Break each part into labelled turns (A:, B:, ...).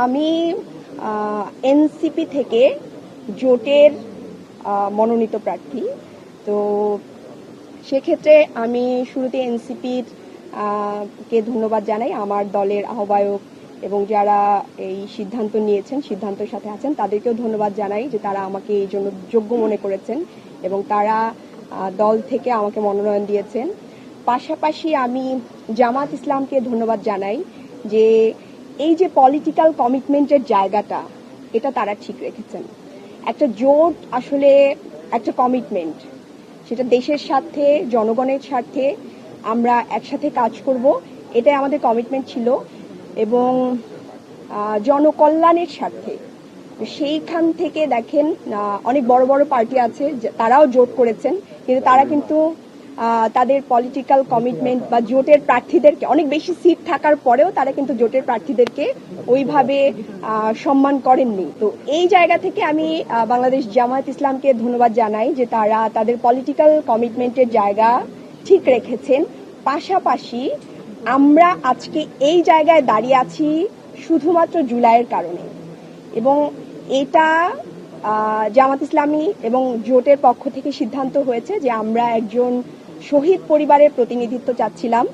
A: আমি এনসিপি থেকে জোটের মনোনীত প্রার্থী। তো সেক্ষেত্রে আমি শুরুতে এনসিপির কে ধন্যবাদ জানাই, আমার দলের আহ্বায়ক এবং যারা এই সিদ্ধান্ত নিয়েছেন, সিদ্ধান্তের সাথে আছেন, তাদেরকেও ধন্যবাদ জানাই যে তারা আমাকে এই জন্য যোগ্য মনে করেছেন এবং তারা দল থেকে আমাকে মনোনয়ন দিয়েছেন। পাশাপাশি আমি জামাত ইসলামকে ধন্যবাদ জানাই যে এই যে পলিটিক্যাল কমিটমেন্টের জায়গাটা, এটা তারা ঠিক রেখেছেন। একটা জোট আসলে একটা কমিটমেন্ট, সেটা দেশের স্বার্থে, জনগণের স্বার্থে আমরা একসাথে কাজ করব, এটাই আমাদের কমিটমেন্ট ছিল এবং জনকল্যাণের স্বার্থে। সেইখান থেকে দেখেন অনেক বড় বড় পার্টি আছে, তারাও জোট করেছেন, কিন্তু তারা কিন্তু তাদের পলিটিক্যাল কমিটমেন্ট বা জোটের প্রার্থীদেরকে, অনেক বেশি সিট থাকার পরেও তারা কিন্তু জোটের প্রার্থীদেরকে ওইভাবে সম্মান করেননি। তো এই জায়গা থেকে আমি বাংলাদেশ জামায়াত ইসলামকে ধন্যবাদ জানাই যে তারা তাদের পলিটিক্যাল কমিটমেন্টের জায়গা ঠিক রেখেছেন। পাশাপাশি আমরা আজকে এই জায়গায় দাঁড়িয়ে আছি শুধুমাত্র জুলাইয়ের কারণে, এবং এটা জামাত ইসলামী এবং জোটের পক্ষ থেকে সিদ্ধান্ত হয়েছে যে আমরা একজন শহীদ পরিবারের প্রতিনিধিত্ব চাচ্ছিলাম।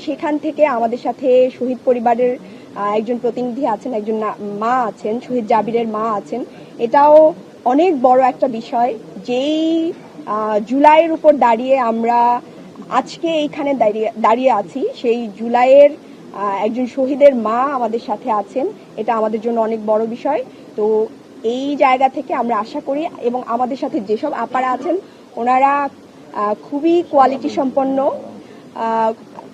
A: সেখান থেকে আমাদের সাথে শহীদ পরিবারের একজন প্রতিনিধি আছেন, একজন মা আছেন, শহীদ জাবিরের মা আছেন। এটাও অনেক বড় একটা বিষয়, যেই জুলাইয়ের উপর দাঁড়িয়ে আমরা আজকে এইখানে দাঁড়িয়ে আছি, সেই জুলাইয়ের একজন শহীদের মা আমাদের সাথে আছেন। এটা আমাদের জন্য অনেক বড় বিষয়। তো এই জায়গা থেকে আমরা আশা করি, এবং আমাদের সাথে যেসব আপারা আছেন ওনারা খুবই কোয়ালিটি সম্পন্ন,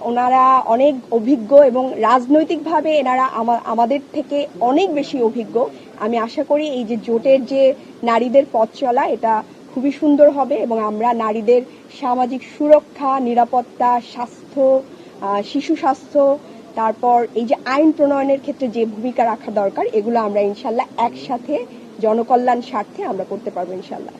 A: ওনারা অনেক অভিজ্ঞ এবং রাজনৈতিকভাবে এনারা আমাদের থেকে অনেক বেশি অভিজ্ঞ। আমি আশা করি এই যে জোটের যে নারীদের পথ চলা, এটা খুবই সুন্দর হবে এবং আমরা নারীদের সামাজিক সুরক্ষা, নিরাপত্তা, স্বাস্থ্য, শিশু স্বাস্থ্য, তারপর এই যে আইন প্রণয়নের ক্ষেত্রে যে ভূমিকা রাখা দরকার, এগুলো আমরা ইনশাল্লাহ একসাথে জনকল্যাণ স্বার্থে আমরা করতে পারবো ইনশাল্লাহ।